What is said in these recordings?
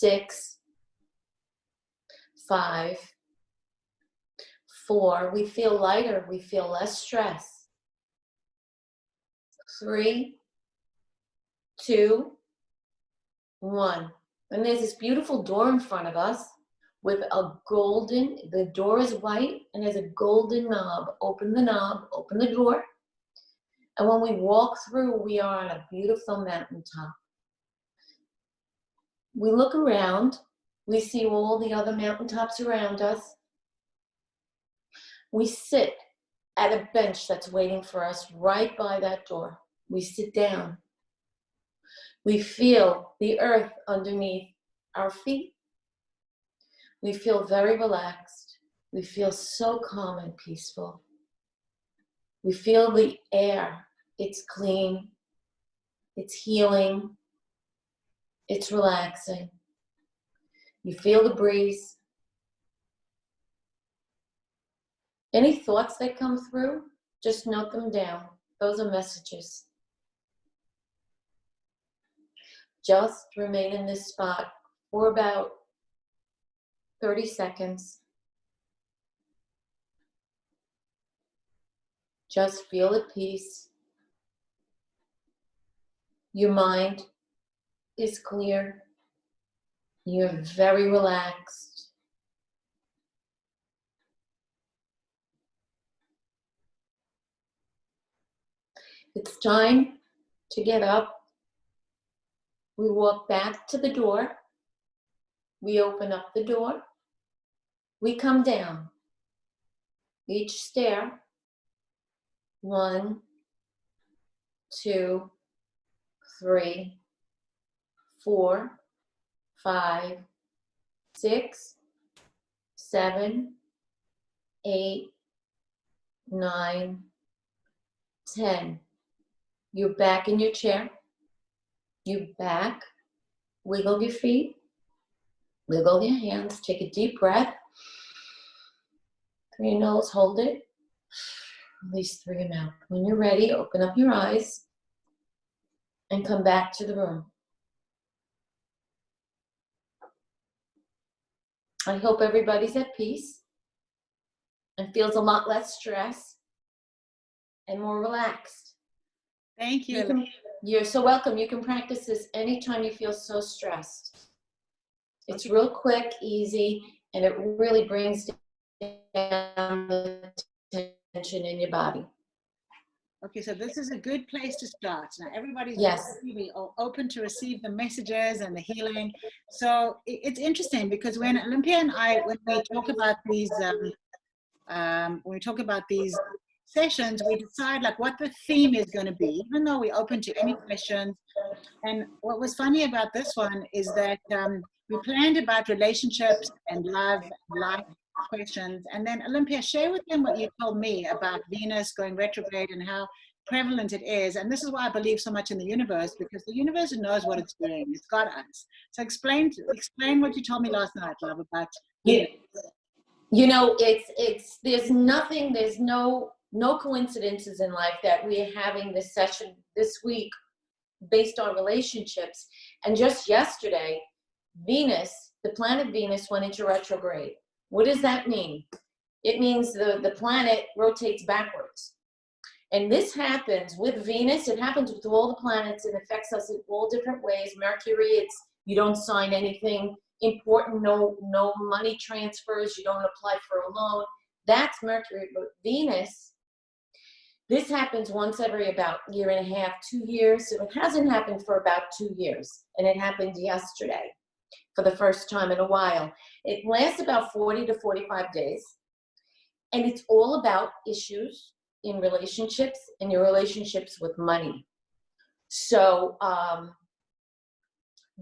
6, 5, 4. We feel lighter. We feel less stress. 3, 2, 1. And there's this beautiful door in front of us with the door is white and there's a golden knob. Open the knob, open the door. And when we walk through, we are on a beautiful mountaintop. We look around, we see all the other mountaintops around us. We sit at a bench that's waiting for us right by that door. We sit down. We feel the earth underneath our feet. We feel very relaxed. We feel so calm and peaceful. We feel the air. It's clean. It's healing. It's relaxing. You feel the breeze. Any thoughts that come through, just note them down. Those are messages. Just remain in this spot for about 30 seconds. Just feel at peace. Your mind is clear. You're very relaxed. It's time to get up. We walk back to the door. We open up the door. We come down each stair. 1, 2, 3, 4, 5, 6, 7, 8, 9, 10. You're back in your chair. You back. Wiggle your feet. Wiggle your hands. Take a deep breath. Through your nose, hold it. Release through your mouth. When you're ready, open up your eyes and come back to the room. I hope everybody's at peace and feels a lot less stress and more relaxed. Thank you. You're so welcome. You can practice this anytime you feel so stressed. It's real quick, easy, and it really brings down the tension in your body. Okay, so this is a good place to start. Now everybody's Yes. really open to receive the messages and the healing. So it's interesting because when Olimpia and I, when we talk about these sessions, we decide like what the theme is going to be, even though we're open to any questions. And what was funny about this one is that we planned about relationships and love, life questions. And then Olimpia, share with them what you told me about Venus going retrograde and how prevalent it is. And this is why I believe so much in the universe, because the universe knows what it's doing. It's got us. So explain what you told me last night, love, about Venus. You know, there's no coincidences in life that we're having this session this week based on relationships. And just yesterday, Venus, the planet Venus, went into retrograde. What does that mean? It means the planet rotates backwards. And this happens with Venus. It happens with all the planets. It affects us in all different ways. Mercury, you don't sign anything important, no money transfers, you don't apply for a loan. That's Mercury. But Venus, this happens once every about a year and a half, 2 years. So it hasn't happened for about 2 years. And it happened yesterday for the first time in a while. It lasts about 40 to 45 days. And it's all about issues in relationships and your relationships with money. So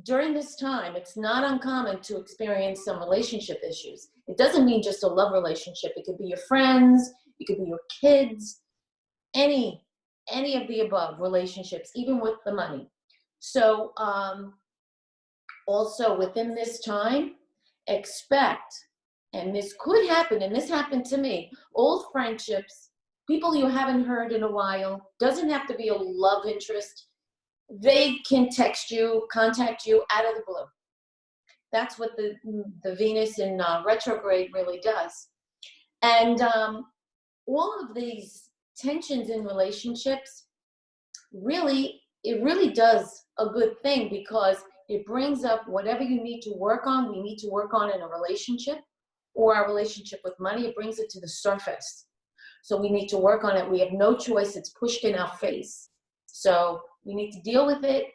during this time, it's not uncommon to experience some relationship issues. It doesn't mean just a love relationship. It could be your friends, it could be your kids, any of the above relationships, even with the money. So also within this time, expect, and this could happen, and this happened to me, old friendships, people you haven't heard in a while, doesn't have to be a love interest. They can text you, contact you out of the blue. That's what the Venus in retrograde really does. And all of these tensions in relationships, it really does a good thing, because it brings up whatever you need to work on, we need to work on in a relationship, or our relationship with money. It brings it to the surface. So we need to work on it. We have no choice. It's pushed in our face. So we need to deal with it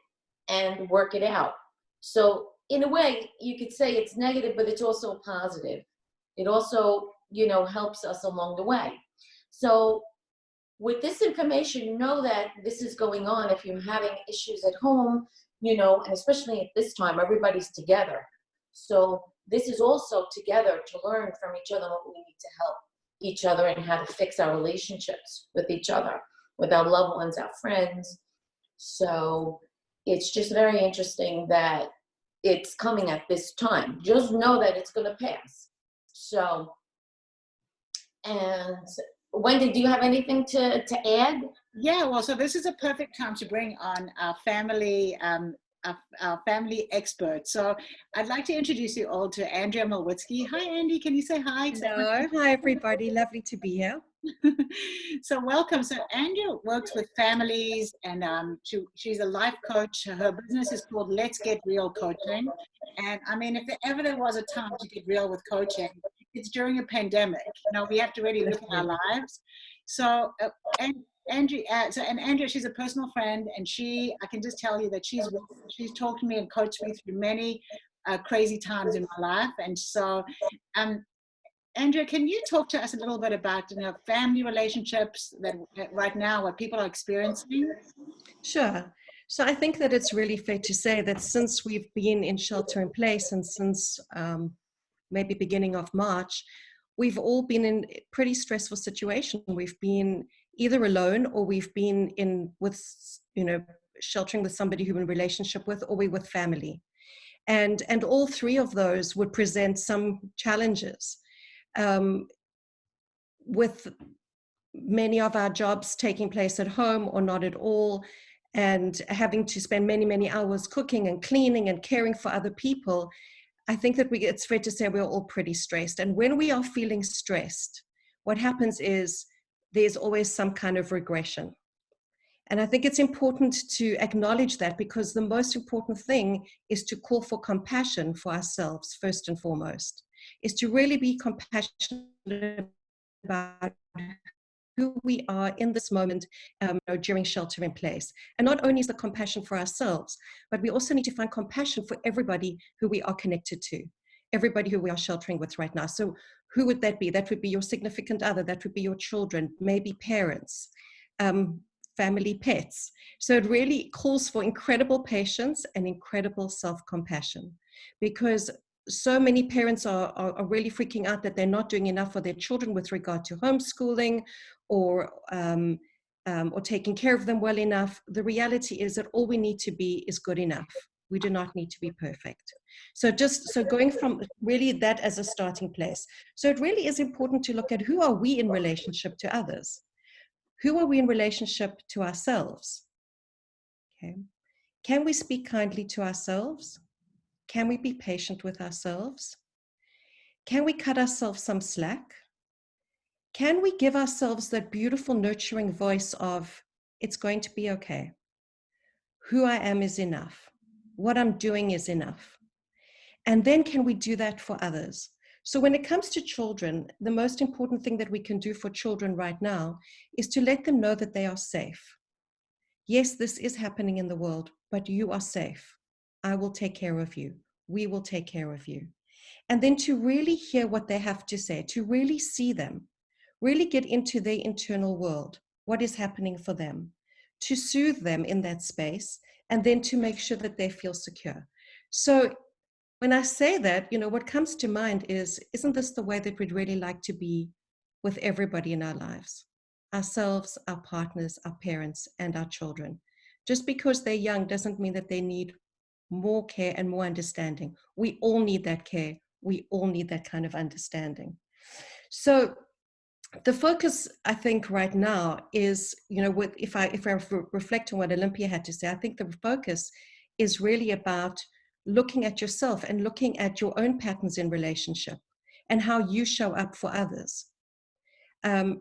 and work it out. So in a way, you could say it's negative, but it's also positive. It also, helps us along the way. So with this information, know that this is going on. If you're having issues at home, and especially at this time, everybody's together. So this is also together to learn from each other what we need to help each other and how to fix our relationships with each other, with our loved ones, our friends. So it's just very interesting that it's coming at this time. Just know that it's going to pass. So, and Wendy, do you have anything to add? Yeah, well, so this is a perfect time to bring on our family expert. So I'd like to introduce you all to Andrea Malwitsky. Hi, Andy. Can you say hi? Hello. Hi, everybody. Lovely to be here. So welcome. So Andrea works with families, and she's a life coach. Her business is called Let's Get Real Coaching. And I mean, if ever there was a time to get real with coaching, it's during a pandemic. We have to really look at our lives. So Andrea, she's a personal friend, and I can just tell you that she's talked to me and coached me through many crazy times in my life. And so, Andrea, can you talk to us a little bit about family relationships that right now, what people are experiencing? Sure. So I think that it's really fair to say that since we've been in shelter in place, and since maybe beginning of March, we've all been in a pretty stressful situation. We've been either alone, or we've been sheltering with somebody who we're in relationship with, or we're with family. And all three of those would present some challenges. With many of our jobs taking place at home or not at all, and having to spend many, many hours cooking and cleaning and caring for other people, I think that it's fair to say we're all pretty stressed. And when we are feeling stressed, what happens is there's always some kind of regression. And I think it's important to acknowledge that, because the most important thing is to call for compassion for ourselves, first and foremost, is to really be compassionate about who we are in this moment during shelter in place. And not only is the compassion for ourselves, but we also need to find compassion for everybody who we are connected to, everybody who we are sheltering with right now. So who would that be? That would be your significant other, that would be your children, maybe parents, family, pets. So it really calls for incredible patience and incredible self-compassion, because so many parents are really freaking out that they're not doing enough for their children with regard to homeschooling or taking care of them well enough. The reality is that all we need to be is good enough. We do not need to be perfect. So going from really that as a starting place. So it really is important to look at, who are we in relationship to others? Who are we in relationship to ourselves? Okay. Can we speak kindly to ourselves? Can we be patient with ourselves? Can we cut ourselves some slack? Can we give ourselves that beautiful nurturing voice of, it's going to be okay. Who I am is enough. What I'm doing is enough. And then can we do that for others? So when it comes to children, the most important thing that we can do for children right now is to let them know that they are safe. Yes, this is happening in the world, but you are safe. I will take care of you. We will take care of you. And then to really hear what they have to say, to really see them, really get into their internal world, what is happening for them, to soothe them in that space, and then to make sure that they feel secure. So when I say that, what comes to mind is, isn't this the way that we'd really like to be with everybody in our lives? Ourselves, our partners, our parents, and our children. Just because they're young doesn't mean that they need more care and more understanding. We all need that care. We all need that kind of understanding. So the focus, I think, right now is, if I reflect on what Olimpia had to say, I think the focus is really about looking at yourself and looking at your own patterns in relationship and how you show up for others.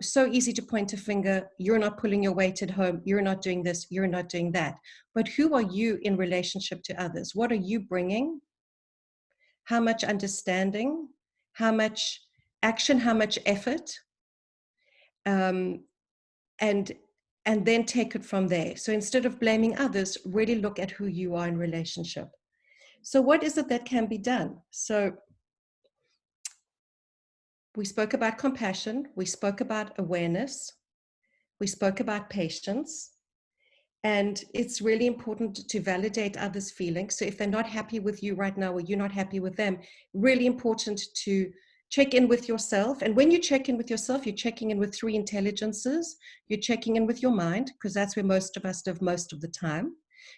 So easy to point a finger, you're not pulling your weight at home, you're not doing this, you're not doing that. But who are you in relationship to others? What are you bringing? How much understanding? How much action? How much effort? And then take it from there. So instead of blaming others, really look at who you are in relationship. So what is it that can be done? So we spoke about compassion, we spoke about awareness, we spoke about patience, and it's really important to validate others' feelings. So if they're not happy with you right now or you're not happy with them, really important to check in with yourself. And when you check in with yourself, you're checking in with 3 intelligences. You're checking in with your mind, because that's where most of us live most of the time.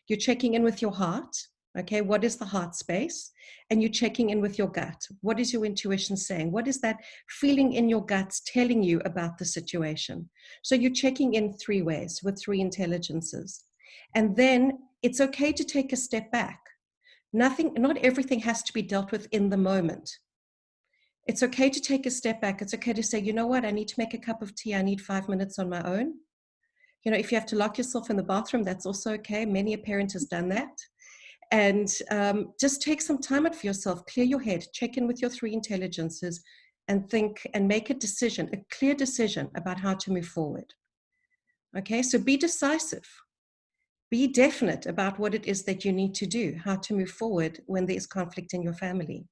You're checking in with your heart. Okay, what is the heart space? And you're checking in with your gut. What is your intuition saying? What is that feeling in your guts telling you about the situation? So you're checking in 3 ways with 3 intelligences. And then it's okay to take a step back. Not everything has to be dealt with in the moment. It's okay to take a step back. It's okay to say, you know what, I need to make a cup of tea. I need 5 minutes on my own. You know, if you have to lock yourself in the bathroom, that's also okay. Many a parent has done that. And just take some time out for yourself, clear your head, check in with your 3 intelligences, and think and make a decision, a clear decision about how to move forward. Okay, so be decisive. Be definite about what it is that you need to do, how to move forward when there is conflict in your family.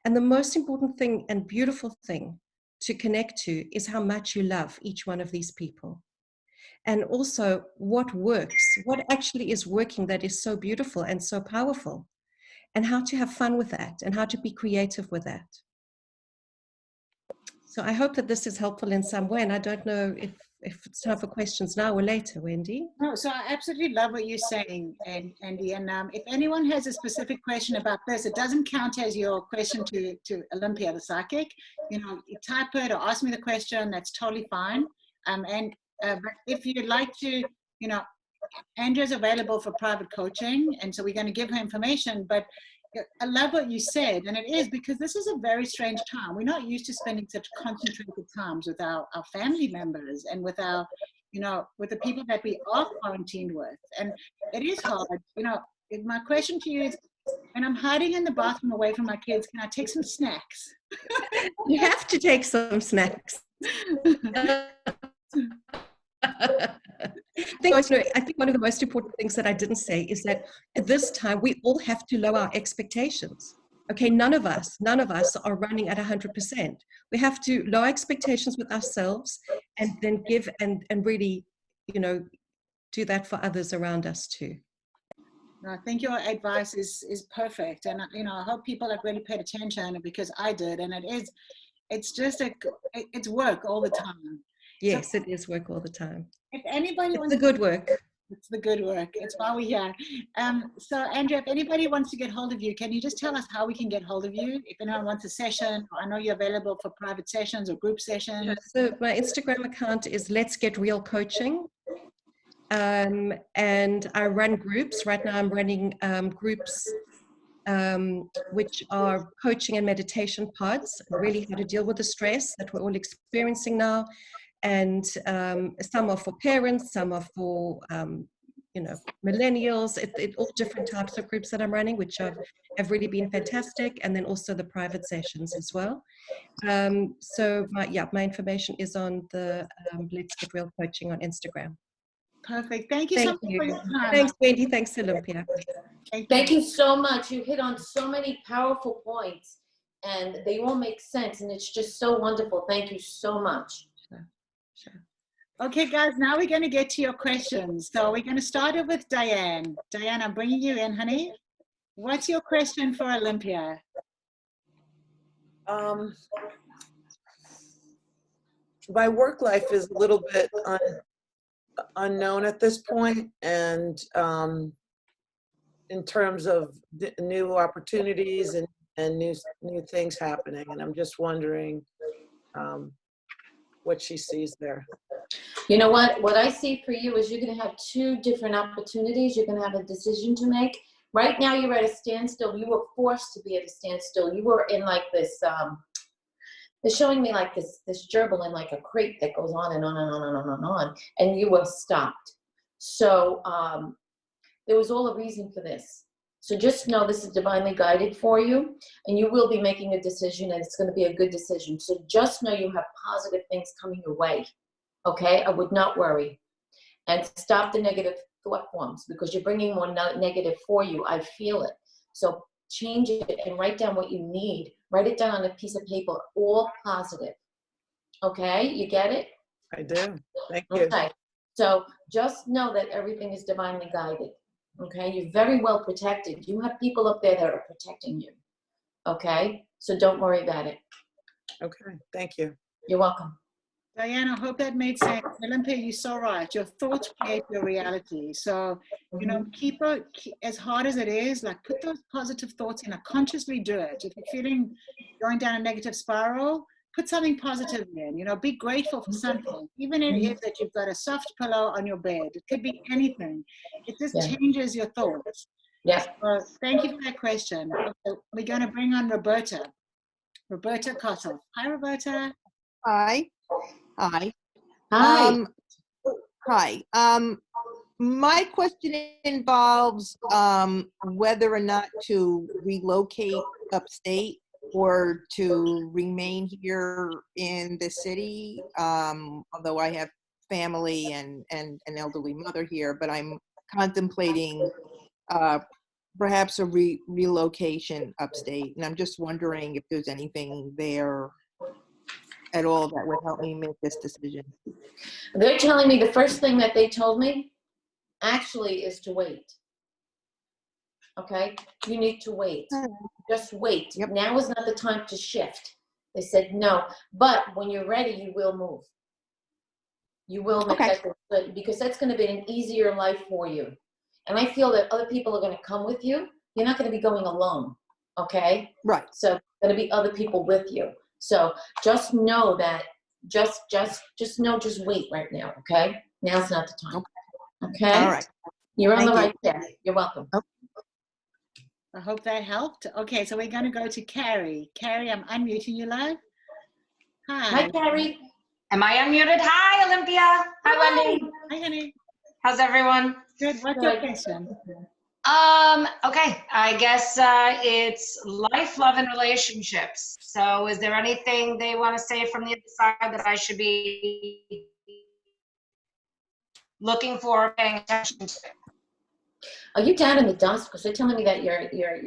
And the most important thing and beautiful thing to connect to is how much you love each one of these people. And also what works, what actually is working that is so beautiful and so powerful, and how to have fun with that and how to be creative with that. So I hope that this is helpful in some way. And I don't know if it's time for questions now or later, Wendy. No, so I absolutely love what you're saying, Andy. And if anyone has a specific question about this, it doesn't count as your question to Olimpia, the psychic. You know, you type it or ask me the question, that's totally fine. But if you'd like to, you know, Andrea's available for private coaching, and so we're going to give her information. But I love what you said, and it is because this is a very strange time. We're not used to spending such concentrated times with our family members and with our, you know, with the people that we are quarantined with. And it is hard. You know, my question to you is, when I'm hiding in the bathroom away from my kids, can I take some snacks? You have to take some snacks. I think one of the most important things that I didn't say is that at this time, we all have to lower our expectations. Okay, none of us are running at 100%. We have to lower expectations with ourselves and then give and really, you know, do that for others around us too. I think your advice is perfect. And, you know, I hope people have really paid attention, because I did. And it's just it's work all the time. Yes, so, it is work all the time. If anybody wants the good work. It's the good work. It's why we're here. So, Andrea, if anybody wants to get hold of you, can you just tell us how we can get hold of you? If anyone wants a session, I know you're available for private sessions or group sessions. Yeah, so my Instagram account is Let's Get Real Coaching. And I run groups. Right now I'm running groups which are coaching and meditation pods, really how to deal with the stress that we're all experiencing now. And some are for parents, some are for, you know, millennials, all different types of groups that I'm running, which have really been fantastic. And then also the private sessions as well. So my information is on the Let's Get Real Coaching on Instagram. Perfect. Thank you so much for your time. Thanks, Wendy. Thanks, Olimpia. Thank you so much. You hit on so many powerful points, and they all make sense, and it's just so wonderful. Thank you so much. Sure. Okay, guys, now we're going to get to your questions. So we're going to start it with Diane. Diane, I'm bringing you in, honey. What's your question for Olimpia? My work life is a little bit unknown at this point, and in terms of new opportunities and new things happening, and I'm just wondering what she sees there. You know what I see for you is you're going to have 2 different opportunities. You're going to have a decision to make. Right now you're at a standstill. You were forced to be at a standstill. You were in like this, they're showing me like this gerbil in like a crate that goes on and on and on and on and on, and you were stopped. So there was all a reason for this. So just know this is divinely guided for you, and you will be making a decision, and it's going to be a good decision. So just know you have positive things coming your way, okay? I would not worry. And stop the negative thought forms, because you're bringing more negative for you. I feel it. So change it and write down what you need. Write it down on a piece of paper, all positive. Okay, you get it? I do. Thank you. Okay, so just know that everything is divinely guided. Okay, you're very well protected. You have people up there that are protecting you. Okay, so don't worry about it. Okay, thank you. You're welcome. Diane, I hope that made sense. Olympia, you're so right. Your thoughts create your reality. So, you know, keep as hard as it is, like put those positive thoughts in, consciously do it. If you're feeling going down a negative spiral, put something positive in, you know, be grateful for something. Even if it is that you've got a soft pillow on your bed, it could be anything. It just changes your thoughts. Yeah. So thank you for that question. Okay, we're going to bring on Roberta. Roberta Kotoff. Hi, Roberta. Hi. Hi. Hi. Hi. My question involves whether or not to relocate upstate or to remain here in the city. Although I have family and an elderly mother here, but I'm contemplating perhaps a relocation upstate. And I'm just wondering if there's anything there at all that would help me make this decision. They're telling me the first thing that they told me actually is to wait. Okay, you need to wait. Just wait. Yep. Now is not the time to shift. They said no, but when you're ready, you will move. You will make that, because that's going to be an easier life for you. And I feel that other people are going to come with you. You're not going to be going alone. Okay. Right. So going to be other people with you. So just know that, just wait right now, okay? Now's not the time, okay? All right. You're on Thank the you. right path. You're welcome. I hope that helped. Okay, so we're going to go to Carrie. Carrie, I'm unmuting you live. Hi. Hi, Carrie. Am I unmuted? Hi, Olympia. Hi, Wendy. Hi, honey. How's everyone? Good. What's your question? Okay, I guess it's life, love, and relationships. So is there anything they want to say from the other side that I should be looking for, paying attention to? Are you down in the dumps? Because they're telling me that your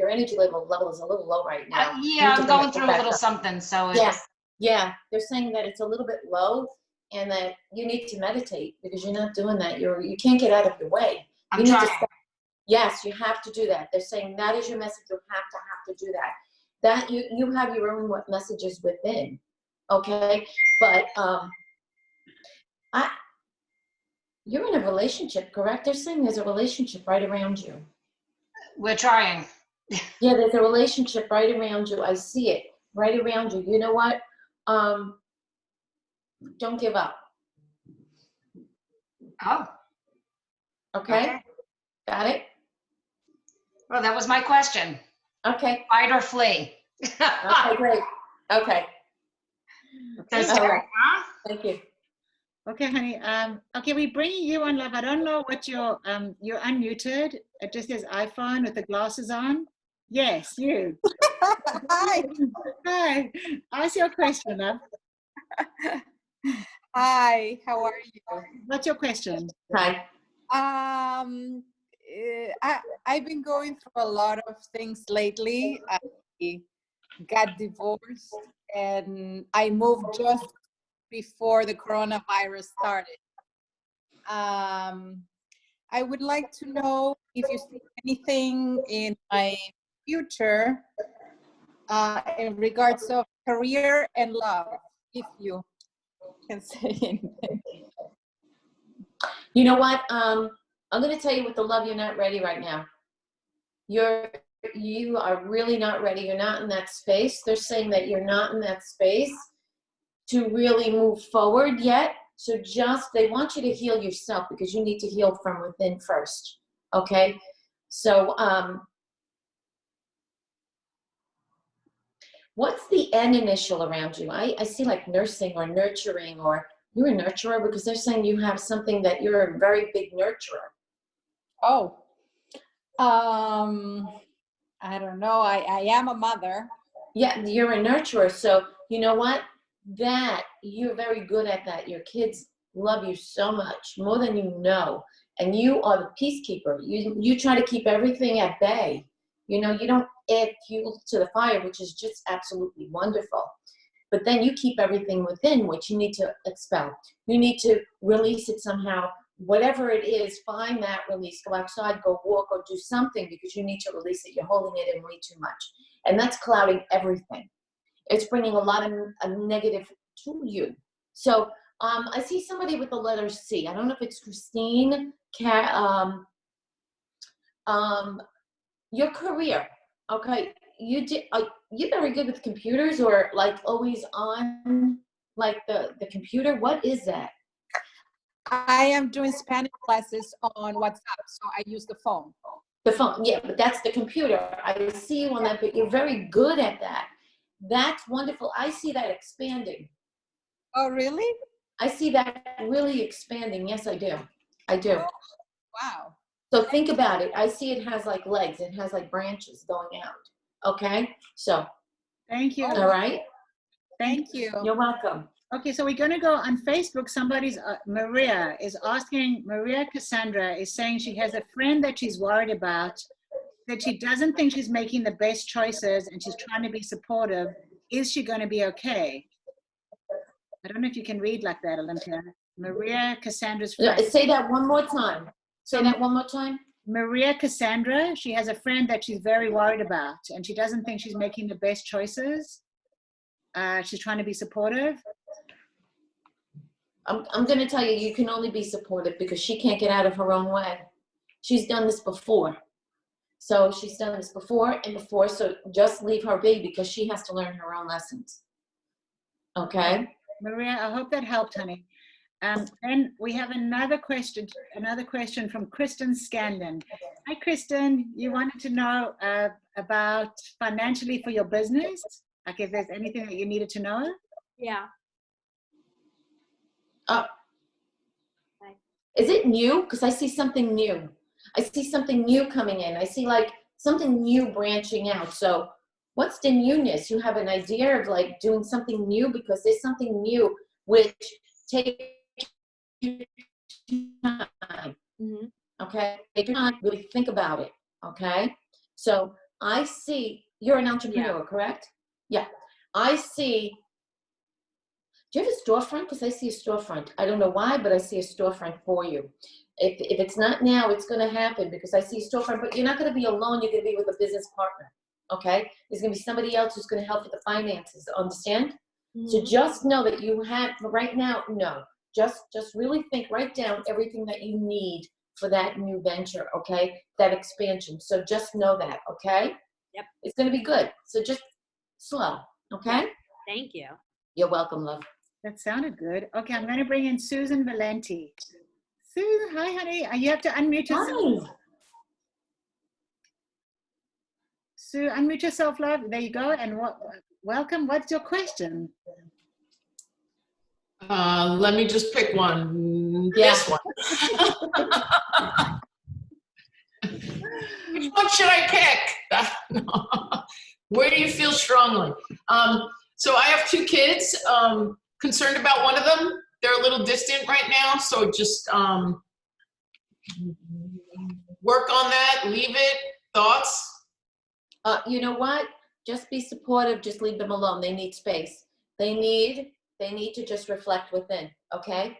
energy level is a little low right now. Yeah, I'm going through a little something, so it's... Yeah, they're saying that it's a little bit low and that you need to meditate, because you're not doing that. You can't get out of your way. I'm trying. Yes, you have to do that. They're saying that is your message. You have to do that. That you have your own messages within, okay? But you're in a relationship, correct? They're saying there's a relationship right around you. We're trying. Yeah, there's a relationship right around you. I see it right around you. You know what? Don't give up. Oh. Okay? Got it? Well, that was my question. Okay. Fight or flee? Okay, great. Okay. So scary, huh? Thank you. Okay, honey. Okay, we're bringing you on live. I don't know what you're unmuted. It just says iPhone with the glasses on. Yes, you. Hi. Hi. Ask your question, love. Hi, how are you? What's your question? Hi. I've been going through a lot of things lately. I got divorced and I moved just before the coronavirus started. I would like to know if you see anything in my future in regards of career and love, if you can say anything. You know what? I'm going to tell you with the love, you're not ready right now. You are really not ready. You're not in that space. They're saying that you're not in that space to really move forward yet. So they want you to heal yourself, because you need to heal from within first. Okay. So, What's the N initial around you? I see like nursing or nurturing, or you're a nurturer, because they're saying you have something that you're a very big nurturer. Oh, I don't know. I am a mother. Yeah, you're a nurturer. So you know what? That you're very good at that. Your kids love you so much, more than you know. And you are the peacekeeper. You try to keep everything at bay. You know, you don't add fuel to the fire, which is just absolutely wonderful. But then you keep everything within, which you need to expel. You need to release it somehow. Whatever it is, find that release. Go outside, go walk, or do something, because you need to release it. You're holding it in way too much. And that's clouding everything. It's bringing a lot of negative to you. So I see somebody with the letter C. I don't know if it's Christine. Your career, okay? You're very good with computers, or like always on like the computer. What is that? I am doing Spanish classes on WhatsApp, so I use the phone. The phone, yeah, but that's the computer. I see you on that, but you're very good at that. That's wonderful. I see that expanding. Oh, really? I see that really expanding. Yes, I do. I do. Oh, wow. So think about it. I see it has like legs. It has like branches going out. Okay? So, Thank you. all right? Thank you. You're welcome. Okay, so we're going to go on Facebook. Somebody's, Maria is asking, Maria Cassandra is saying she has a friend that she's worried about, that she doesn't think she's making the best choices, and she's trying to be supportive. Is she going to be okay? I don't know if you can read like that, Olimpia. Maria Cassandra's friend. Say that one more time. Say that one more time. Maria Cassandra, she has a friend that she's very worried about, and she doesn't think she's making the best choices. She's trying to be supportive. I'm going to tell you, you can only be supportive because she can't get out of her own way. She's done this before. So she's done this before and before. So just leave her be, because she has to learn her own lessons. Okay? Maria, I hope that helped, honey. Then we have another question from Kristen Scanlon. Hi, Kristen. You wanted to know about financially for your business? Like if there's anything that you needed to know? Yeah. Is it new? Because I see something new. I see something new coming in. I see like something new branching out. So what's the newness? You have an idea of like doing something new, because there's something new which takes time. Mm-hmm. Okay? Take your time, really think about it. Okay? So I see, you're an entrepreneur, correct? Yeah. I see. Do you have a storefront? Because I see a storefront. I don't know why, but I see a storefront for you. If it's not now, it's going to happen, because I see a storefront. But you're not going to be alone. You're going to be with a business partner. Okay? There's going to be somebody else who's going to help with the finances. Understand? Mm-hmm. So just know that you have, right now, no. Just really think, write down everything that you need for that new venture, okay? That expansion. So just know that, okay? Yep. It's going to be good. So just slow, okay? Thank you. You're welcome, love. That sounded good. Okay, I'm going to bring in Susan Valenti. Susan, hi, honey. You have to unmute yourself. Hi. Sue, unmute yourself, love. There you go. And welcome. What's your question? Let me just pick one. Yeah. This one. Which one should I pick? Where do you feel strongly? So I have two kids. Concerned about one of them. They're a little distant right now, so just work on that. Leave it. Thoughts? You know what? Just be supportive. Just leave them alone. They need space. They need to just reflect within. Okay?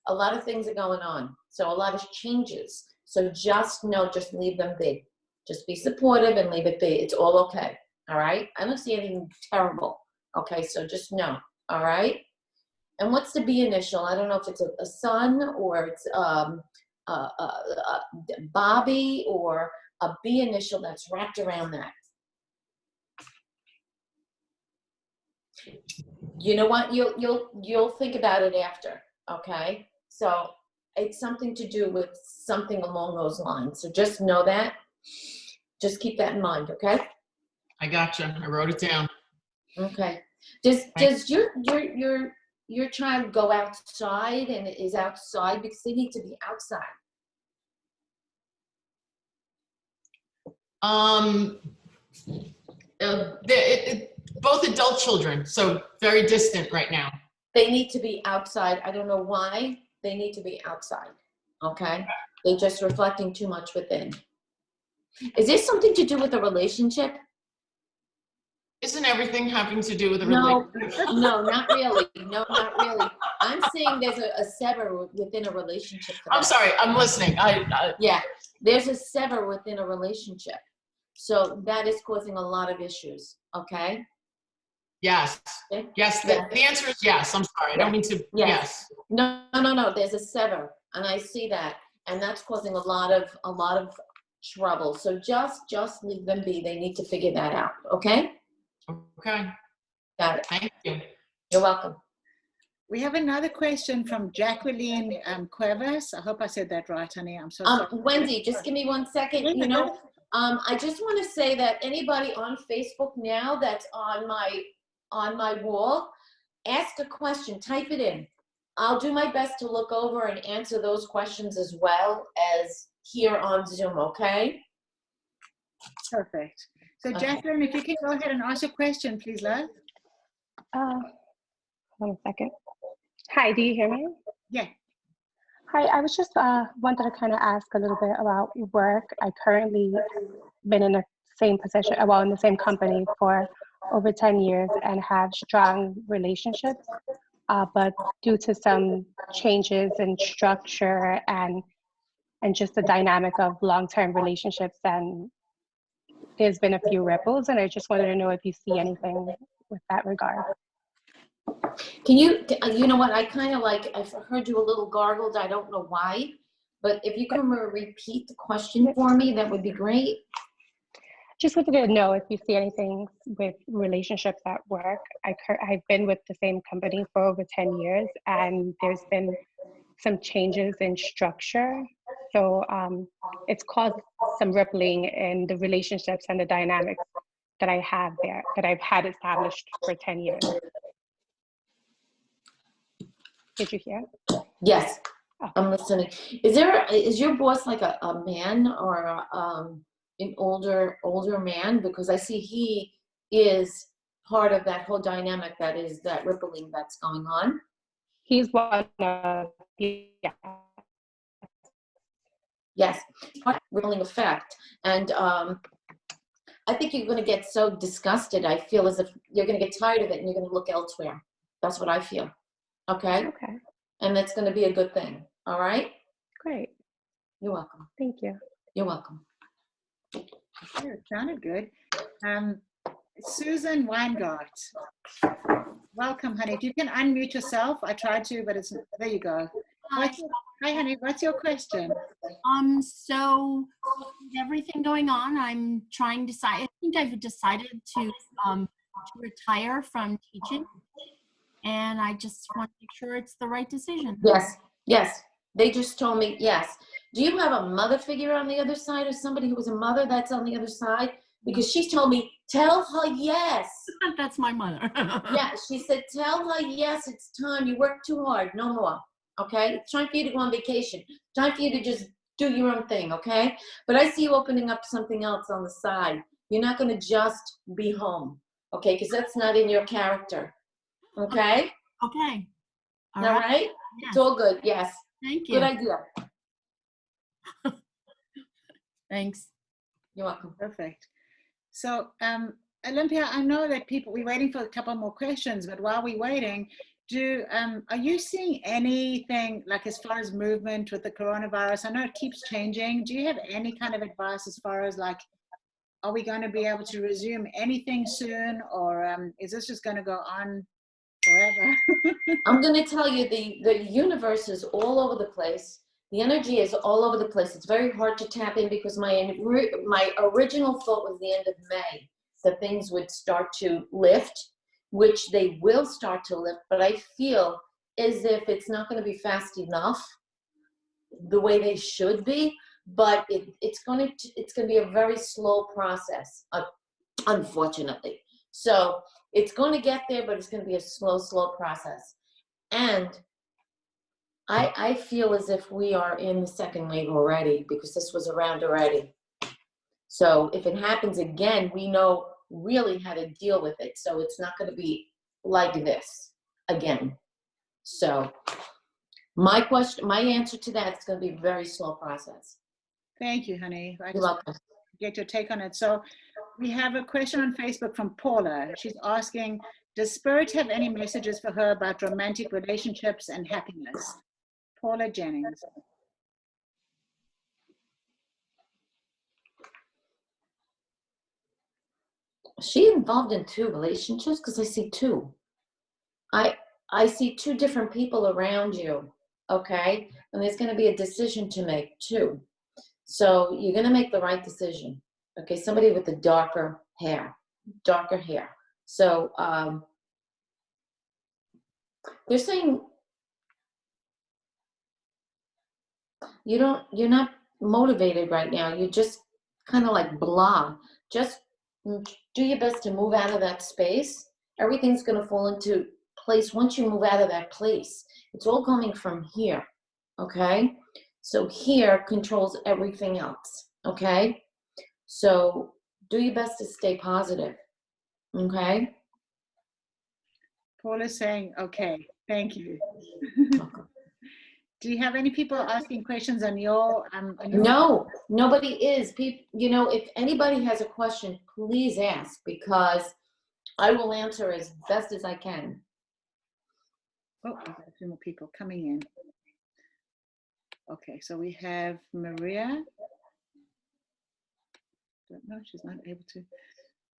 A lot of things are going on, so a lot of changes. So just know, just leave them be. Just be supportive and leave it be. It's all okay. All right? I don't see anything terrible. Okay? So just know. All right? And what's the B initial? I don't know if it's a son, or it's Bobby, or a B initial that's wrapped around that. You know what? You'll think about it after. Okay? So it's something to do with something along those lines. So just know that. Just keep that in mind. Okay? I gotcha. I wrote it down. Okay. Does your child go outside and is outside, because they need to be outside? Both adult children, so very distant right now. They need to be outside. I don't know why they need to be outside. Okay? They're just reflecting too much within. Is this something to do with the relationship? Isn't everything having to do with a No, relationship? no, not really. No, not really. I'm saying there's a sever within a relationship. For I'm that. sorry, I'm listening. Yeah, there's a sever within a relationship. So that is causing a lot of issues, okay? Yes. Okay? Yes, Yeah. the answer is yes. I'm sorry. I don't mean to. Yes. No, there's a sever, and I see that, and that's causing a lot of trouble. So just leave them be. They need to figure that out, okay? Okay. Got it. Thank you. You're welcome. We have another question from Jacqueline Cuevas. I hope I said that right, honey. I'm so sorry. Wendy, just give me 1 second. You know, I just want to say that anybody on Facebook now that's on my wall, ask a question, type it in. I'll do my best to look over and answer those questions as well as here on Zoom, okay? Perfect. So Jacqueline, if you can go ahead and ask your question, please, love. 1 second. Hi, do you hear me? Yeah. Hi, I was just wanted to kind of ask a little bit about work. I currently been in the same position, well, in the same company for over 10 years and have strong relationships, but due to some changes in structure and just the dynamic of long-term relationships, and there's been a few ripples, and I just wanted to know if you see anything with that regard. Can you know what, I kind of like, I've heard you a little gargled, I don't know why, but if you can repeat the question for me, that would be great. Just wanted to know if you see anything with relationships at work. I've been with the same company for over 10 years, and there's been some changes in structure. So it's caused some rippling in the relationships and the dynamics that I have there, that I've had established for 10 years. Did you hear? Yes, oh. I'm listening. Is your boss like a man or an older man? Because I see he is part of that whole dynamic, that is that rippling that's going on. He's one of, yeah. Yes, rippling effect. And I think you're going to get so disgusted. I feel as if you're going to get tired of it and you're going to look elsewhere. That's what I feel. Okay? Okay. And that's going to be a good thing. All right? Great. You're welcome. Thank you. You're welcome. Yeah, it sounded good. Susan Weingart. Welcome, honey. If you can unmute yourself. I tried to, but it's, there you go. Hi, honey. What's your question? So with everything going on, I'm trying to decide. I think I've decided to retire from teaching, and I just want to make sure it's the right decision. Yes. They just told me yes. Do you have a mother figure on the other side, or somebody who was a mother that's on the other side? Because she told me, tell her yes. That's my mother. Yeah, she said, tell her yes, it's time. You work too hard, no more. Okay? It's time for you to go on vacation. Time for you to just do your own thing, okay? But I see you opening up something else on the side. You're not going to just be home, okay? Because that's not in your character, okay? Okay. All right? Yes. It's all good, yes. Thank you. Good idea. Thanks. You're welcome. Perfect. So, Olimpia, I know that we're waiting for a couple more questions, but while we're waiting, are you seeing anything like as far as movement with the coronavirus? I know it keeps changing. Do you have any kind of advice as far as like, are we going to be able to resume anything soon, or is this just going to go on forever? I'm going to tell you, the universe is all over the place. The energy is all over the place. It's very hard to tap in because my original thought was the end of May that things would start to lift, which they will start to lift, but I feel as if it's not going to be fast enough the way they should be, but it's going to be a very slow process, unfortunately. So it's going to get there, but it's going to be a slow process. And I feel as if we are in the second wave already, because this was around already. So if it happens again, we know really how to deal with it. So it's not going to be like this again. So my answer to that is going to be a very slow process. Thank you, honey. You're welcome. Get your take on it. So we have a question on Facebook from Paula. She's asking, does Spirit have any messages for her about romantic relationships and happiness? Paula Jennings. Is she involved in 2 relationships? Because I see 2. I see 2 different people around you, okay? And there's going to be a decision to make too. So you're going to make the right decision, okay? Somebody with the darker hair. So they're saying you're not motivated right now. You're just kind of like blah. Just do your best to move out of that space. Everything's going to fall into place once you move out of that place. It's all coming from here, okay? So here controls everything else, okay? So do your best to stay positive, okay? Paul is saying, okay, thank you. Do you have any people asking questions on your? No, nobody is. People, if anybody has a question, please ask, because I will answer as best as I can. Oh, I've got a few more people coming in. Okay, so we have Maria. Don't know, she's not able to.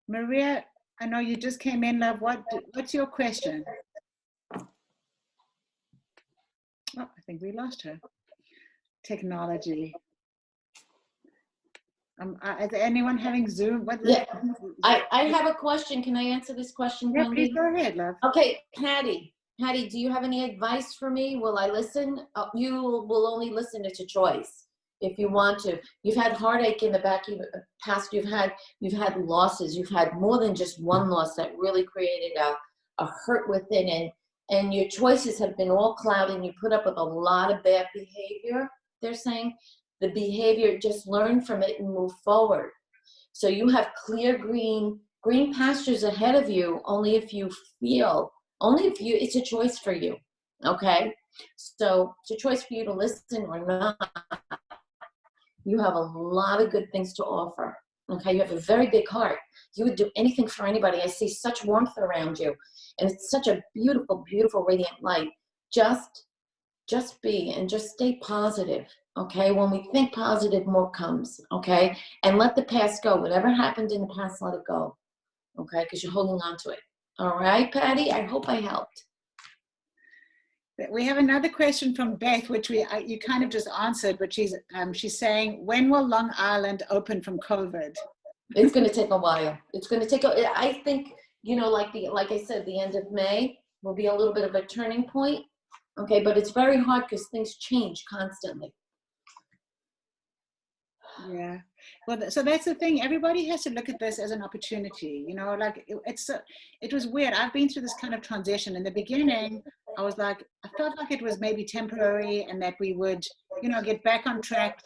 Maria, I know you just came in, love. What's your question? Oh, I think we lost her. Technology. Is anyone having Zoom? Yeah, I have a question. Can I answer this question? Yeah, please go ahead, love. Okay, Patty, do you have any advice for me? Will I listen? You will only listen. It's a choice if you want to. You've had heartache in the back of the past. You've had losses. You've had more than just one loss that really created a hurt within, and your choices have been all clouded, and you put up with a lot of bad behavior. They're saying the behavior, just learn from it and move forward. So you have clear green pastures ahead of you, it's a choice for you, okay? So it's a choice for you to listen or not. You have a lot of good things to offer, okay? You have a very big heart. You would do anything for anybody. I see such warmth around you, and it's such a beautiful, beautiful, radiant light. Just be, and just stay positive, okay? When we think positive, more comes, okay? And let the past go. Whatever happened in the past, let it go, okay? Because you're holding on to it. All right, Patty? I hope I helped. We have another question from Beth, which you kind of just answered, but she's saying, when will Long Island open from COVID? It's going to take a while. It's going to take I think, like I said, the end of May will be a little bit of a turning point. Okay, but it's very hard because things change constantly. Yeah, well, so that's the thing. Everybody has to look at this as an opportunity. Like it was weird. I've been through this kind of transition. In the beginning, I felt like it was maybe temporary, and that we would, get back on track.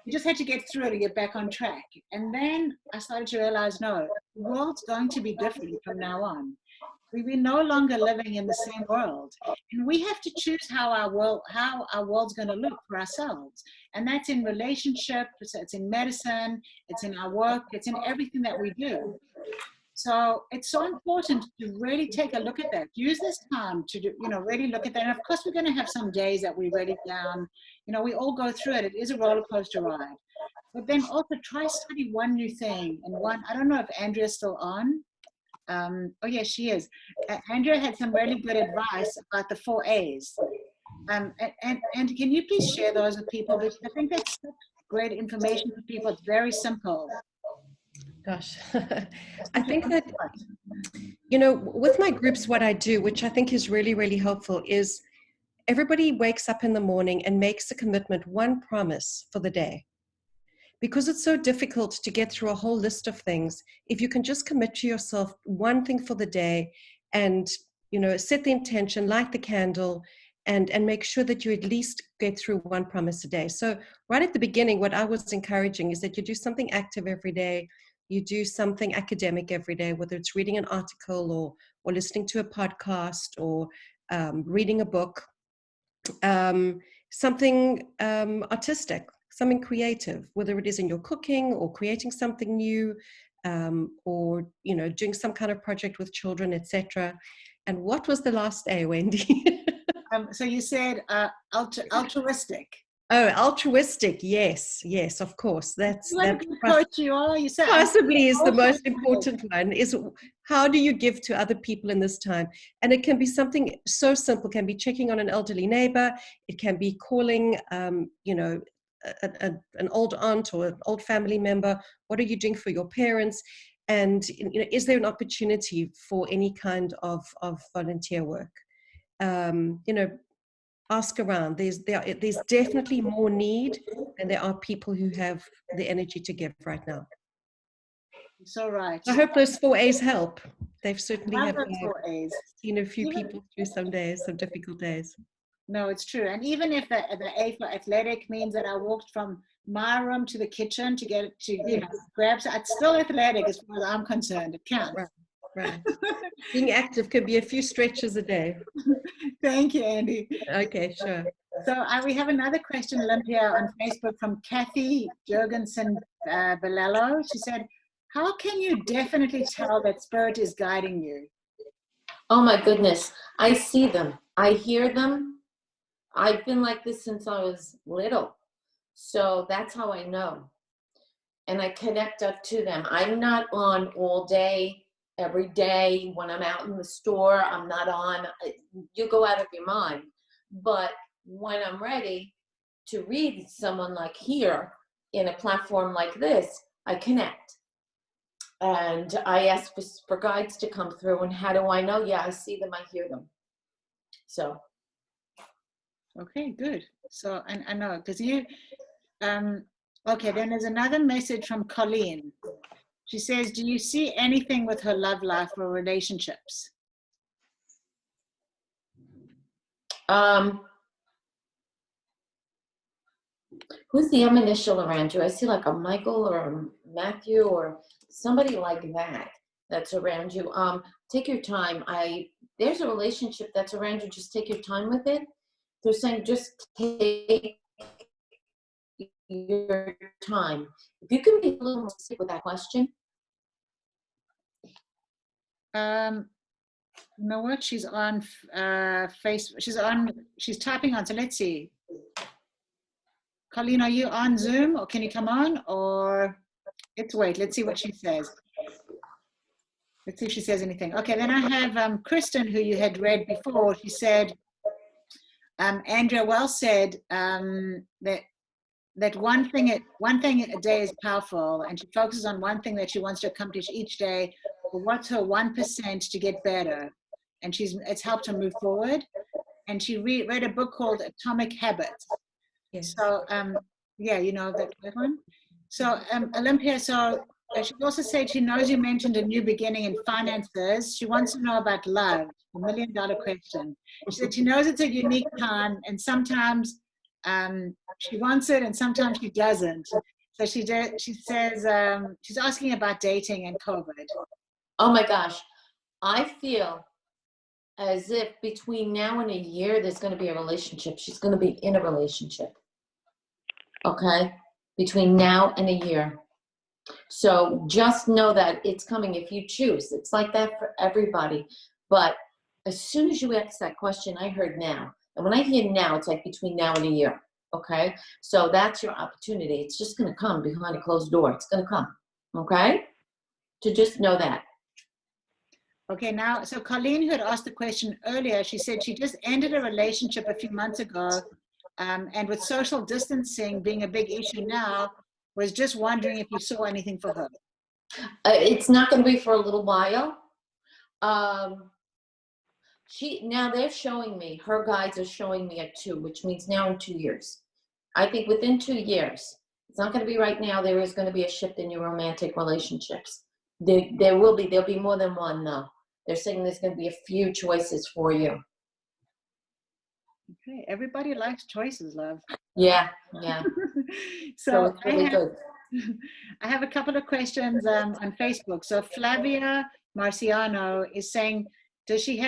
You just had to get through it to get back on track. And then I started to realize, no, the world's going to be different from now on. We're no longer living in the same world, and we have to choose how our world's going to look for ourselves. And that's in relationships, it's in medicine, it's in our work, it's in everything that we do. So it's so important to really take a look at that. Use this time to really look at that. And of course, we're going to have some days that we're really down. We all go through it. It is a roller coaster ride. But then also try study one new thing. And I don't know if Andrea's still on. Oh yeah, she is. Andrea had some really good advice about the 4 A's. And can you please share those with people? Because I think that's great information for people. It's very simple. Gosh, I think that, with my groups, what I do, which I think is really, really helpful, is everybody wakes up in the morning and makes a commitment, one promise for the day. because it's so difficult to get through a whole list of things, if you can just commit to yourself one thing for the day and, you know, set the intention, light the candle, and make sure that you at least get through one promise a day. So right at the beginning, what I was encouraging is that you do something active every day, you do something academic every day, whether it's reading an article or listening to a podcast or reading a book, something artistic, something creative, whether it is in your cooking or creating something new, or, you know, doing some kind of project with children, etc. And what was the last A, Wendy? So you said altruistic. Oh, altruistic. Yes, yes, of course. That's What a that good coach you are. You said possibly is the most altruistic. important one, is how do you give to other people in this time? And it can be something so simple. It can be checking on an elderly neighbor. It can be calling, you know, an old aunt or an old family member. What are you doing for your parents? And, you know, is there an opportunity for any kind of volunteer work? You know, ask around. There's definitely more need than there are people who have the energy to give right now. So right. I hope those 4 A's help. They've certainly Love have those 4 A's. seen a few Even- people through some days, some difficult days. No, it's true. And even if the A for athletic means that I walked from my room to the kitchen to get to, you know, grab, it's still athletic as far as I'm concerned. It counts. Right. Right. Being active could be a few stretches a day. Thank you, Andy. Okay, sure. So we have another question, Olimpia, on Facebook from Kathy Jorgensen Belello. She said, how can you definitely tell that spirit is guiding you? Oh my goodness. I see them. I hear them. I've been like this since I was little. So that's how I know. And I connect up to them. I'm not on all day, every day. When I'm out in the store, I'm not on. You go out of your mind. But when I'm ready to read someone like here in a platform like this, I connect. And I ask for guides to come through. And how do I know? Yeah, I see them, I hear them. So. Okay, good. So, and I know, because you, okay, then there's another message from Colleen. She says, do you see anything with her love life or relationships? Who's the M initial around you? I see like a Michael or a Matthew or somebody like that that's around you. Take your time. There's a relationship that's around you. Just take your time with it. They're saying just take your time. If you can be a little more specific with that question. You know what? She's on Facebook. She's typing on. So let's see. Colleen, are you on Zoom or can you come on? Or let's wait. Let's see what she says. Let's see if she says anything. Okay, then I have Kristen, who you had read before. She said, Andrea well said that one thing a day is powerful, and she focuses on one thing that she wants to accomplish each day. But what's her 1% to get better? And it's helped her move forward. And she read a book called Atomic Habits. Yes. So yeah, you know that one. So Olimpia, so she also said she knows you mentioned a new beginning in finances. She wants to know about love, $1 million question. She said she knows it's a unique time, and sometimes she wants it and sometimes she doesn't. So she says she's asking about dating and COVID. Oh my gosh, I feel as if between now and a year there's going to be a relationship. She's going to be in a relationship. Okay, between now and a year. So just know that it's coming if you choose. It's like that for everybody. But as soon as you ask that question, I heard now. And when I hear now, it's like between now and a year. Okay, so that's your opportunity. It's just going to come behind a closed door. It's going to come. Okay, to just know that. Okay, now, so Colleen, who had asked the question earlier, she said she just ended a relationship a few months ago, and with social distancing being a big issue now, was just wondering if you saw anything for her. It's not going to be for a little while. Now they're showing me, her guides are showing me at 2, which means now in 2 years. I think within 2 years, It's not going to be right now. There is going to be a shift in your romantic relationships. There'll be more than one though. They're saying there's going to be a few choices for you. Okay, everybody likes choices, love. Yeah. So So it's really good. I have a couple of questions on Facebook. So Flavia Marciano is saying, do you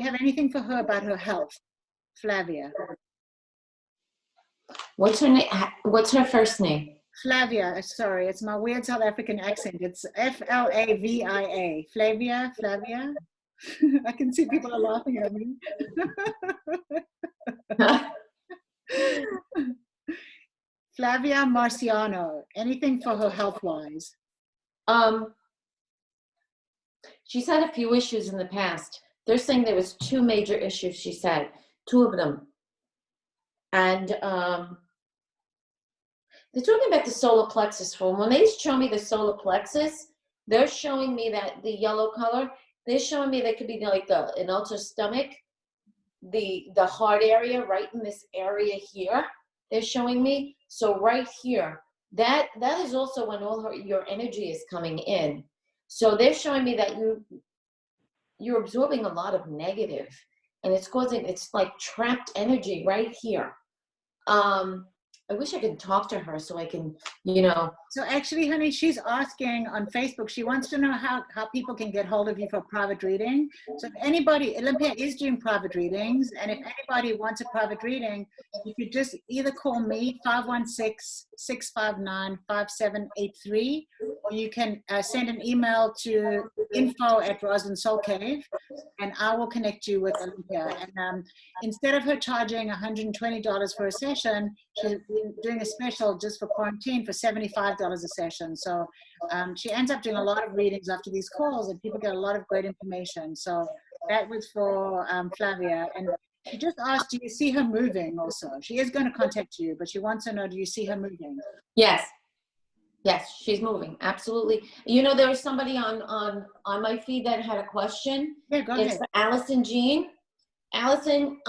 have anything for her about her health? Flavia. What's her name? What's her first name? Flavia, sorry, it's my weird South African accent. It's Flavia. Flavia. I can see people are laughing at me. Flavia Marciano, anything for her health-wise? She's had a few issues in the past. They're saying there was 2 major issues, she said, 2 of them. And they're talking about the solar plexus. When they show me the solar plexus, they're showing me that the yellow color, they're showing me that could be like an ulcer stomach, the heart area, right in this area here, they're showing me. So right here, that is also when all your energy is coming in. So they're showing me that you're absorbing a lot of negative, and it's like trapped energy right here. I wish I could talk to her so I can, So actually, honey, she's asking on Facebook, she wants to know how people can get hold of you for private reading. So if anybody, Olimpia is doing private readings, and if anybody wants a private reading, you could just either call me, 516-659-5783, or you can send an email to info@Roslyn Soul Cave, and I will connect you with Olimpia. And instead of her charging $120 for a session, she's doing a special just for quarantine for $75 a session. So she ends up doing a lot of readings after these calls, and people get a lot of great information. So that was for Flavia. And she just asked, do you see her moving also? She is going to contact you, but she wants to know, do you see her moving? Yes, she's moving. Absolutely. There was somebody on my feed that had a question. Yeah, go ahead. It's for Allison Jean. Allison,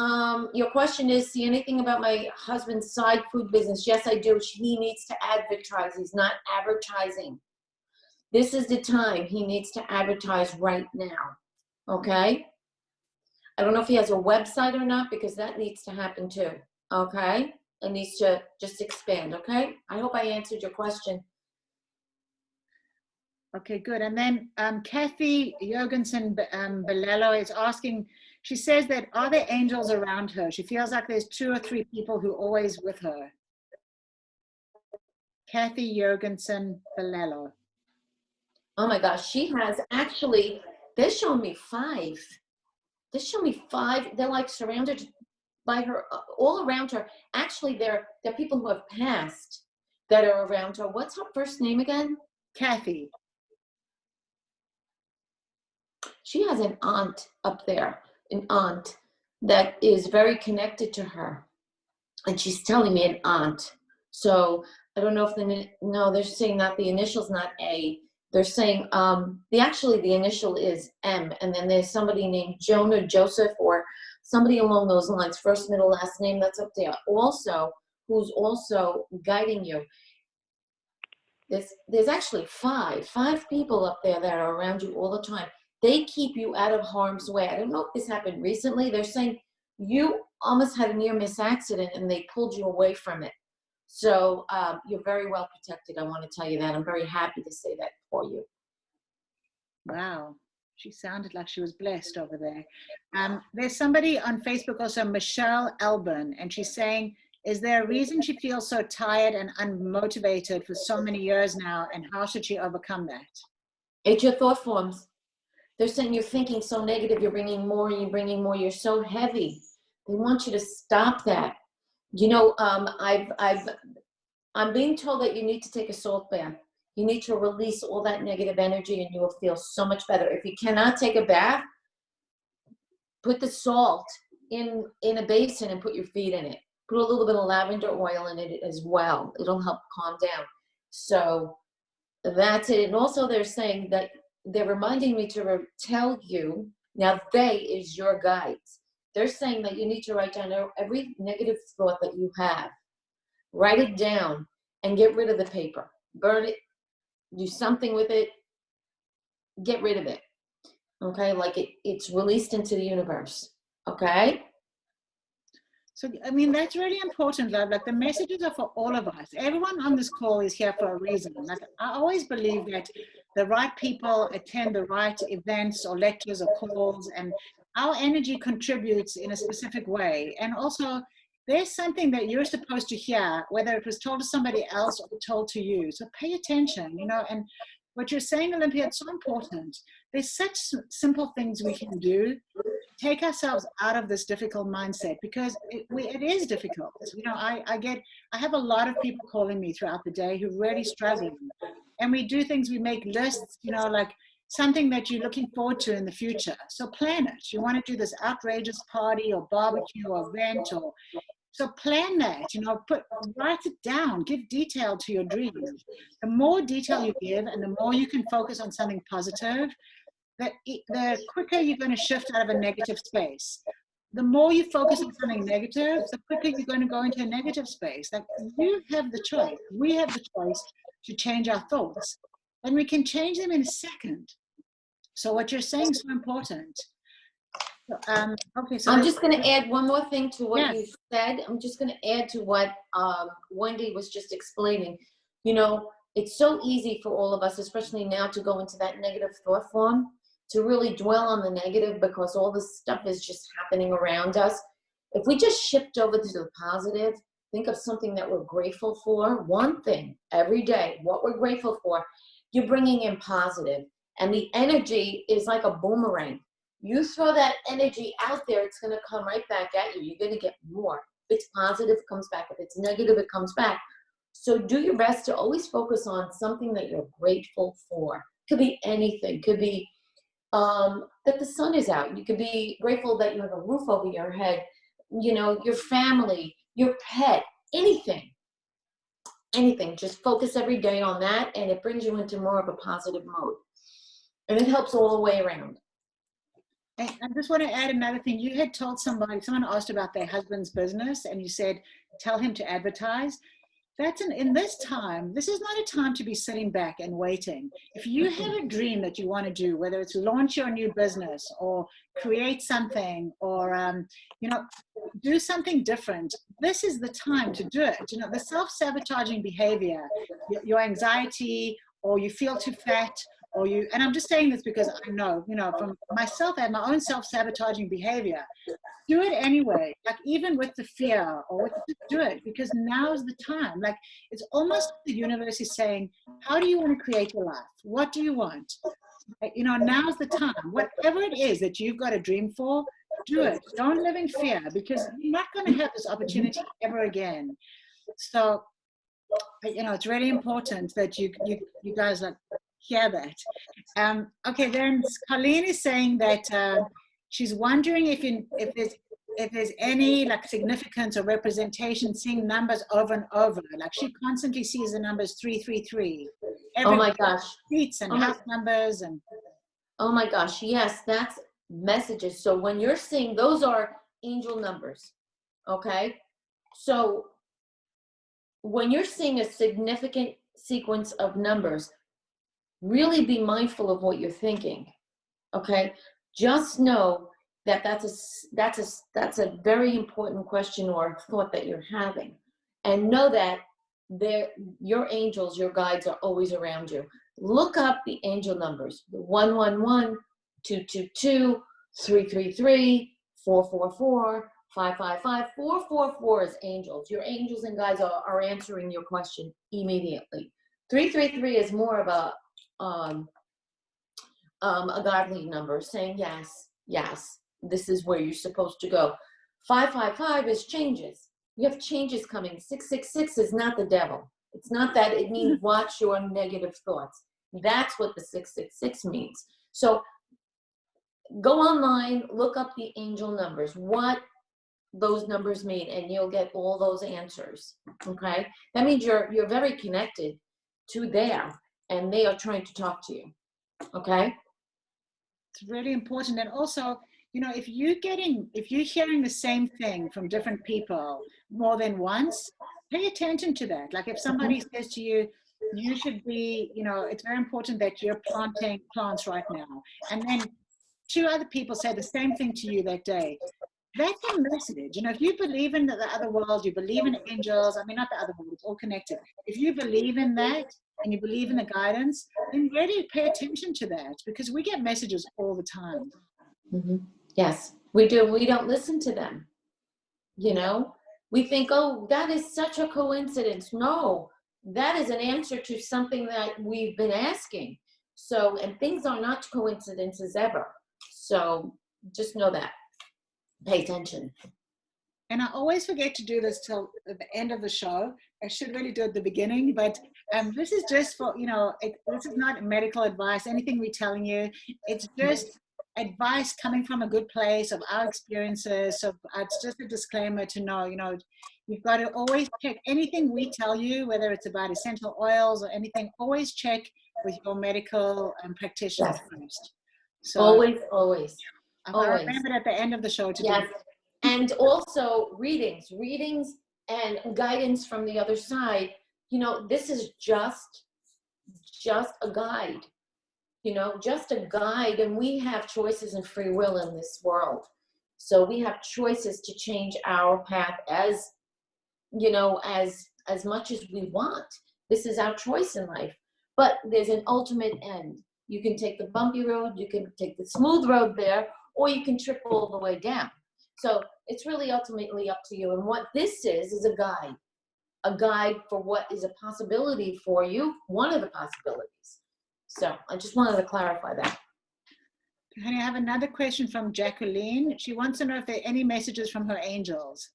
your question is, see anything about my husband's side food business? Yes, I do. He needs to advertise. He's not advertising. This is the time he needs to advertise right now. Okay? I don't know if he has a website or not, because that needs to happen too. Okay? It needs to just expand. Okay? I hope I answered your question. Okay, good. And then Kathy Jorgensen Belello is asking, she says that, are there angels around her? She feels like there's 2 or 3 people who are always with her. Kathy Jorgensen Belello. Oh my gosh, she has actually, they're showing me 5. They're showing me 5. They're like surrounded by her, all around her. Actually, they're people who have passed that are around her. What's her first name again? Kathy. She has an aunt up there, an aunt that is very connected to her. And she's telling me an aunt. So I don't know if no, they're saying not the initial's not A. They're saying the initial is M, and then there's somebody named Joan or Joseph or somebody along those lines, first, middle, last name, that's up there. Also, who's also guiding you. There's actually 5 people up there that are around you all the time. They keep you out of harm's way. I don't know if this happened recently. They're saying you almost had a near-miss accident and they pulled you away from it. So you're very well protected. I want to tell you that. I'm very happy to say that for you. Wow. She sounded like she was blessed over there. There's somebody on Facebook also, Michelle Elburn, and she's saying, is there a reason she feels so tired and unmotivated for so many years now, and how should she overcome that? It's your thought forms. They're saying you're thinking so negative, you're bringing more, you're so heavy. They want you to stop that. I'm being told that you need to take a salt bath. You need to release all that negative energy and you will feel so much better. If you cannot take a bath, put the salt in a basin and put your feet in it. Put a little bit of lavender oil in it as well. It'll help calm down. So that's it. And also they're saying that they're reminding me to tell you, now they is your guides. They're saying that you need to write down every negative thought that you have. Write it down and get rid of the paper. Burn it, do something with it, get rid of it. Okay, like it's released into the universe. Okay? So, I mean, that's really important, love. Like, the messages are for all of us. Everyone on this call is here for a reason. Like, I always believe that the right people attend the right events or lectures or calls, and our energy contributes in a specific way. And also, there's something that you're supposed to hear, whether it was told to somebody else or told to you. So pay attention, you know. And what you're saying, Olimpia, it's so important. There's such simple things we can do, take ourselves out of this difficult mindset, because it is difficult. You know, I have a lot of people calling me throughout the day who really struggling, and we do things, we make lists, you know, like something that you're looking forward to in the future. So plan it. You want to do this outrageous party or barbecue or event, or so plan that, you know, write it down, give detail to your dreams. The more detail you give and the more you can focus on something positive, the quicker you're going to shift out of a negative space. The more you focus on something negative, the quicker you're going to go into a negative space. Like, you have the choice. We have the choice to change our thoughts, and we can change them in a second. So what you're saying is so important. Okay, so I'm just going to add one more thing to what Yes. you said. I'm just going to add to what Wendy was just explaining. You know, it's so easy for all of us, especially now, to go into that negative thought form, to really dwell on the negative, because all this stuff is just happening around us. If we just shift over to the positive, think of something that we're grateful for, one thing every day, what we're grateful for, you're bringing in positive. And the energy is like a boomerang. You throw that energy out there, it's going to come right back at you. You're going to get more. If it's positive, it comes back. If it's negative, it comes back. So do your best to always focus on something that you're grateful for. Could be anything. Could be that the sun is out. You could be grateful that you have a roof over your head, you know, your family, your pet, anything. Anything. Just focus every day on that, and it brings you into more of a positive mode. And it helps all the way around. I just want to add another thing. You had told someone asked about their husband's business, and you said, tell him to advertise. That's in this time, this is not a time to be sitting back and waiting. If you have a dream that you want to do, whether it's launch your new business or create something, or, you know, do something different, this is the time to do it. You know, the self-sabotaging behavior, your anxiety, or you feel too fat, or you, and I'm just saying this because I know, you know, from myself, I have my own self-sabotaging behavior. Do it anyway, like even with the fear, or do it, because now's the time. Like, it's almost the universe is saying, how do you want to create your life? What do you want? You know, now's the time. Whatever it is that you've got a dream for, do it. Don't live in fear, because you're not going to have this opportunity ever again. So, you know, it's really important that you guys like hear that. Okay, then Colleen is saying that she's wondering if there's any like significance or representation seeing numbers over and over. Like, she constantly sees the numbers 333. Oh my gosh. Streets and house numbers and. Oh my gosh, yes, that's messages. So when you're seeing, those are angel numbers, okay? So when you're seeing a significant sequence of numbers, really be mindful of what you're thinking, okay? Just know that that's a very important question or thought that you're having, and know that your angels, your guides are always around you. Look up the angel numbers: 111, 222, 333, 444, 555. 444 is angels. Your angels and guides are answering your question immediately. 333 is more of a godly number, saying yes, this is where you're supposed to go. 555 is changes. You have changes coming. 666 is not the devil. It's not that. It means watch your negative thoughts. That's what the 666 means. So go online, look up the angel numbers, what those numbers mean, and you'll get all those answers. Okay? That means you're very connected to there, and they are trying to talk to you. Okay? It's really important. And also, you know, if you're hearing the same thing from different people more than once, pay attention to that. Like if somebody says to you, you should be, it's very important that you're planting plants right now. And then 2 other people say the same thing to you that day. That's a message. If you believe in the other world, you believe in angels, not the other world, it's all connected. If you believe in that and you believe in the guidance, then really pay attention to that, because we get messages all the time. Yes, we do. We don't listen to them. We think, oh, that is such a coincidence. No, that is an answer to something that we've been asking. So, and things are not coincidences ever. So just know that. Pay attention. And I always forget to do this till the end of the show. I should really do it at the beginning, but this is just for, this is not medical advice, anything we're telling you. It's just advice coming from a good place of our experiences. So it's just a disclaimer to know, you've got to always check anything we tell you, whether it's about essential oils or anything, always check with your medical practitioner first. So Always. I remember at the end of the show to do it. And also readings and guidance from the other side. This is just a guide. Just a guide, and we have choices and free will in this world. So we have choices to change our path as much as we want. This is our choice in life. But there's an ultimate end. You can take the bumpy road, you can take the smooth road there, or you can trip all the way down. So it's really ultimately up to you. And what this is a guide for what is a possibility for you, one of the possibilities. So I just wanted to clarify that. Honey, I have another question from Jacqueline. She wants to know if there are any messages from her angels.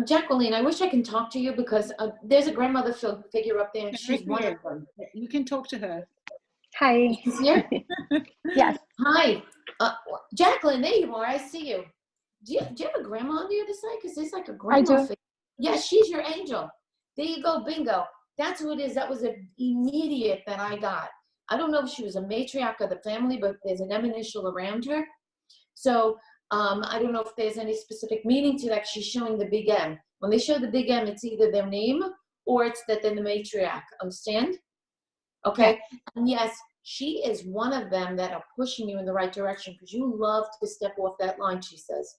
Jacqueline, I wish I can talk to you, because there's a grandmother figure up there, and she's one of them. You can talk to her. Hi. She's here? Yes. Hi. Jacqueline, there you are. I see you. Do you have a grandma on the other side? Because there's like a grandma figure. Yeah, she's your angel. There you go. Bingo. That's who it is. That was an immediate that I got. I don't know if she was a matriarch of the family, but there's an M initial around her. So I don't know if there's any specific meaning to that. She's showing the big M. When they show the big M, it's either their name or it's that they're the matriarch. Understand? Okay. Yeah. And yes, she is one of them that are pushing you in the right direction, because you love to step off that line, she says.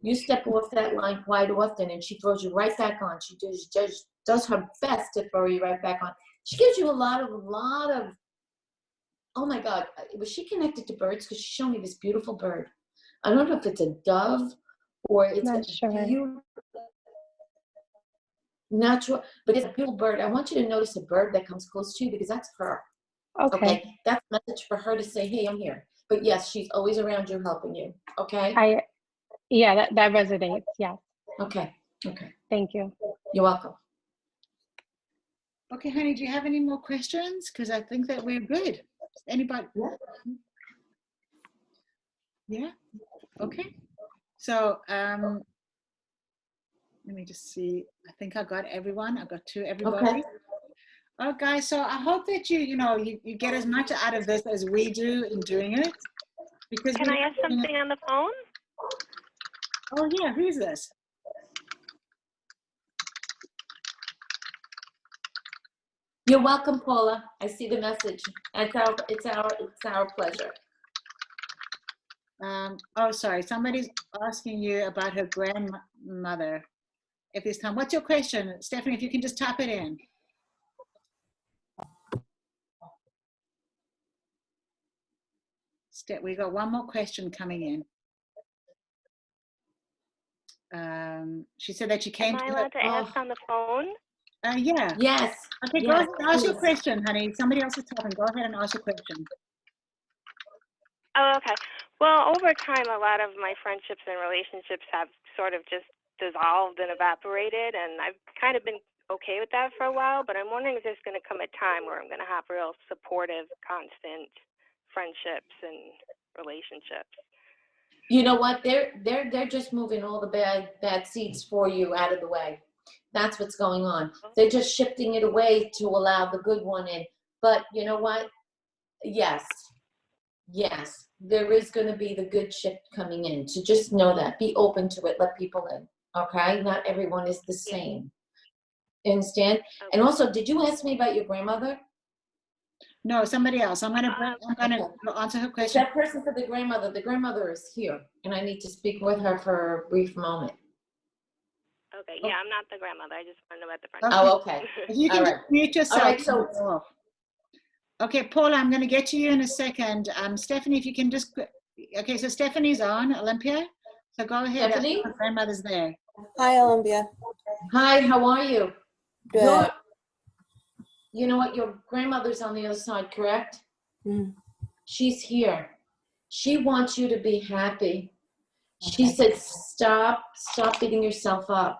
You step off that line quite often, and she throws you right back on. She just does her best to throw you right back on. She gives you a lot of, oh my God, was she connected to birds? Because she showed me this beautiful bird. I don't know if it's a dove or it's natural, but it's a beautiful bird. I want you to notice a bird that comes close to you, because that's her. Okay. That's a message for her to say, hey, I'm here. But yes, she's always around you, helping you. Okay. Yeah, that resonates. Yeah. Okay. Thank you. You're welcome. Okay, honey, do you have any more questions? Because I think that we're good. Anybody? Yeah. Okay. So let me just see. I think I got everyone. I got to everybody. Okay. Oh, guys, so I hope that you get as much out of this as we do in doing it. Because can I ask something on the phone? Oh yeah, who's this? You're welcome, Paula. I see the message. It's our pleasure. Oh, sorry. Somebody's asking you about her grandmother. If this time, what's your question, Stephanie? If you can just type it in. We got one more question coming in. She said that she came. Am I allowed to ask on the phone? Yeah. Yes. Okay, go ahead and ask your question, honey. Somebody else is talking. Go ahead and ask your question. Oh, okay. Well, over time, a lot of my friendships and relationships have sort of just dissolved and evaporated, and I've kind of been okay with that for a while, but I'm wondering if there's going to come a time where I'm going to have real supportive, constant friendships and relationships. You know what? They're just moving all the bad seeds for you out of the way. That's what's going on. They're just shifting it away to allow the good one in. But you know what? Yes. yes, there is going to be the good shit coming in. So just know that. Be open to it. Let people in. Okay? Not everyone is the same. You understand? Okay. And also, did you ask me about your grandmother? No, somebody else. I'm gonna answer her question. That person for the grandmother is here, and I need to speak with her for a brief moment. Okay, yeah, I'm not the grandmother. I just want to know about the friend. Oh, okay. If you can All just right. mute yourself. All right, so okay, Paula, I'm going to get to you in a second. Stephanie, if you can just, okay, so Stephanie's on, Olimpia. So go ahead. Stephanie? My grandmother's there. Hi, Olimpia. Hi, how are you? Good. You know what? Your grandmother's on the other side, correct? Mm. She's here. She wants you to be happy. She Okay. said, stop beating yourself up.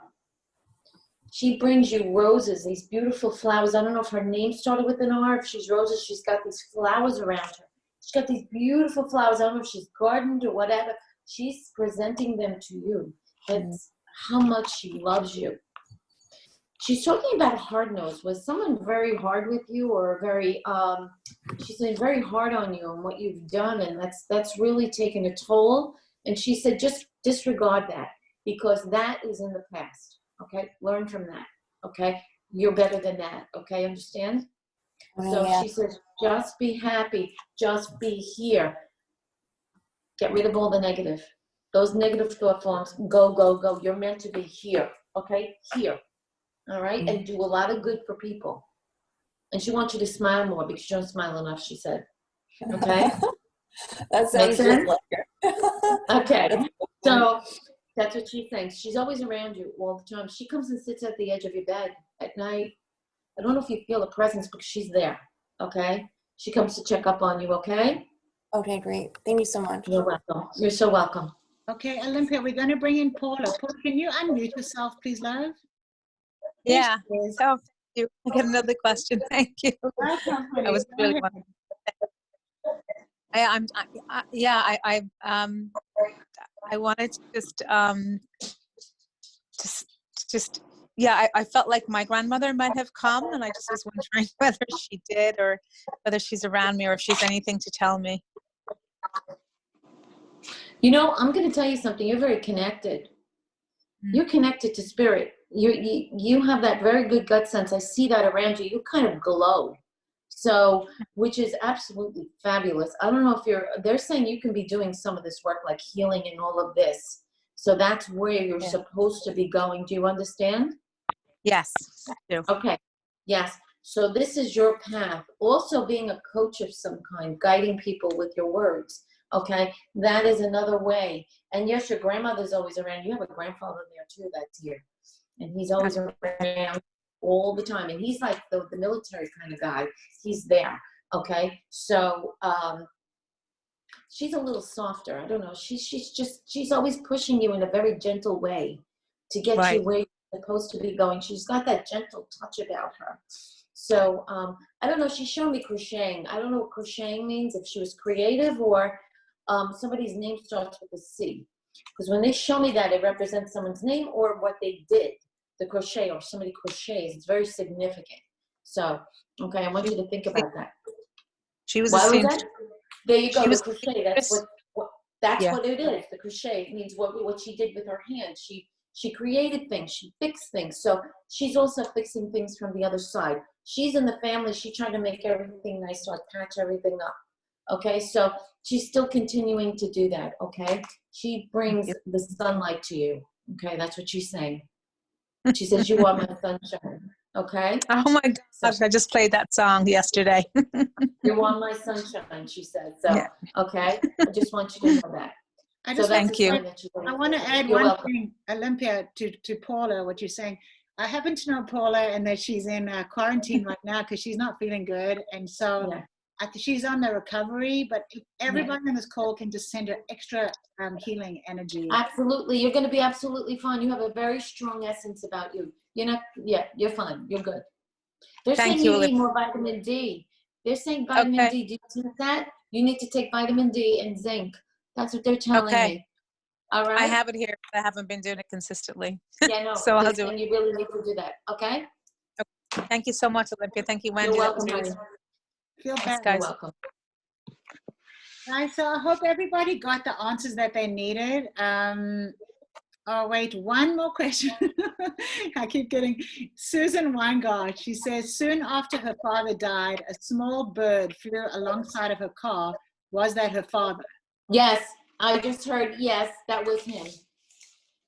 She brings you roses, these beautiful flowers. I don't know if her name started with an R, if she's Roses. She's got these flowers around her. She's got these beautiful flowers. I don't know if she's gardened or whatever. She's presenting them to you. That's how much she loves you. She's talking about hard nose. Was someone very hard with you, or very, she's been very hard on you and what you've done, and that's really taken a toll. And she said, just disregard that, because that is in the past. Okay, learn from that. Okay, you're better than that. Okay, understand? So Yeah. she says, just be happy, just be here. Get rid of all the negative. Those negative thought forms, go, go, go. You're meant to be here. Okay, here. All right, and do a lot of good for people. And she wants you to smile more because you don't smile enough, she said. Okay? That sounds just like her. Okay, so that's what she thinks. She's always around you all the time. She comes and sits at the edge of your bed at night. I don't know if you feel a presence, because she's there. Okay? She comes to check up on you, okay? Okay, great. Thank you so much. You're welcome. You're so welcome. Okay, Olimpia, we're going to bring in Paula. Paula, can you unmute yourself, please, love? Yeah. Oh, thank you. I got another question. Thank you. I was really wondering. I wanted to I felt like my grandmother might have come, and I just was wondering whether she did, or whether she's around me, or if she's anything to tell me. You know, I'm going to tell you something. You're very connected. You're connected to spirit. You have that very good gut sense. I see that around you. You kind of glow. So, which is absolutely fabulous. I don't know if they're saying you can be doing some of this work, like healing and all of this. So that's where you're supposed to be going. Do you understand? Yes, I do. Okay. Yes. So this is your path. Also being a coach of some kind, guiding people with your words. Okay. That is another way. And yes, your grandmother's always around. You have a grandfather there too that's here. And he's always around all the time. And he's like the military kind of guy. He's there. Okay. So she's a little softer. I don't know. She's always pushing you in a very gentle way to get you where you're supposed to be going. She's got that gentle touch about her. So I don't know. She showed me crocheting. I don't know what crocheting means, if she was creative or somebody's name starts with a C. Because when they show me that, it represents someone's name or what they did, the crochet, or somebody crochets. It's very significant. So, okay, I want you to think about that. She was Why a was that? There you go, the crochet. That's what it is. The crochet. It means what she did with her hands. She created things. She fixed things. So she's also fixing things from the other side. She's in the family. She's trying to make everything nice, so I patch everything up. Okay, so she's still continuing to do that. Okay, she brings the sunlight to you. Okay, that's what she's saying. She says, you are my sunshine. Okay. Oh my gosh, I just played that song yesterday. You are my sunshine, she said. So, okay, I just want you to know that. Thank you. I want to add one thing, Olimpia, to Paula, what you're saying. I happen to know Paula, and that she's in quarantine right now because she's not feeling good. And so I think she's on the recovery, but everybody on this call can just send her extra healing energy. Absolutely. You're going to be absolutely fine. You have a very strong essence about you. You're not, you're fine. You're good. They're saying you need more vitamin D. They're saying vitamin D. Do you think that? You need to take vitamin D and zinc. That's what they're telling me. All right. I have it here, but I haven't been doing it consistently. Yeah, no. So I'll do it. And you really need to do that. Okay. Thank you so much, Olympia. Thank you, Wendy. You're welcome. Feel Thanks, better. guys. You're welcome. Guys, so I hope everybody got the answers that they needed. Oh, wait, one more question. I keep getting Susan Weingart. She says, soon after her father died, a small bird flew alongside of her car. Was that her father? Yes, I just heard, yes, that was him.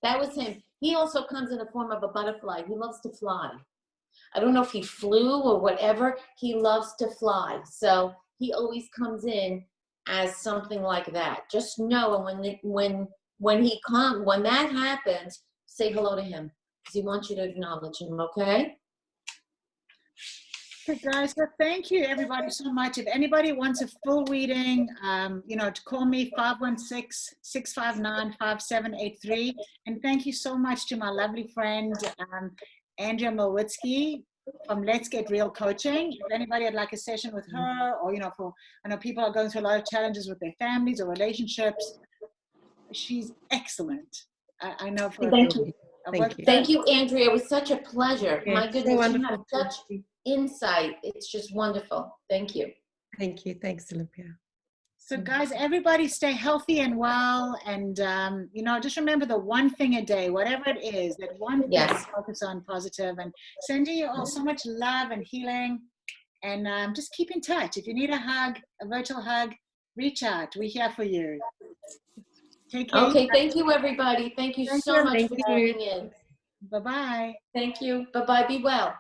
That was him. He also comes in the form of a butterfly. He loves to fly. I don't know if he flew or whatever. He loves to fly. So he always comes in as something like that. Just know when that happens, say hello to him because he wants you to acknowledge him, okay? Okay, guys, so thank you everybody so much. If anybody wants a full reading, to call me 516-659-5783. And thank you so much to my lovely friend, Andrea Milwitsky from Let's Get Real Coaching. If anybody would like a session with her, or, I know people are going through a lot of challenges with their families or relationships. She's excellent. I know for Thank you. Thank you. Thank you, Andrea. It was such a pleasure. Yeah, My so goodness, you have wonderful. such insight. It's just wonderful. Thank you. Thank you. Thanks, Olimpia. So guys, everybody stay healthy and well. And, just remember the one thing a day, whatever it is, that one thing Yes. to focus on positive, and sending you all so much love and healing. And just keep in touch. If you need a hug, a virtual hug, reach out. We're here for you. Take care. Okay, thank you, everybody. Thank you so much for tuning in. Bye-bye. Thank you. Bye-bye. Be well.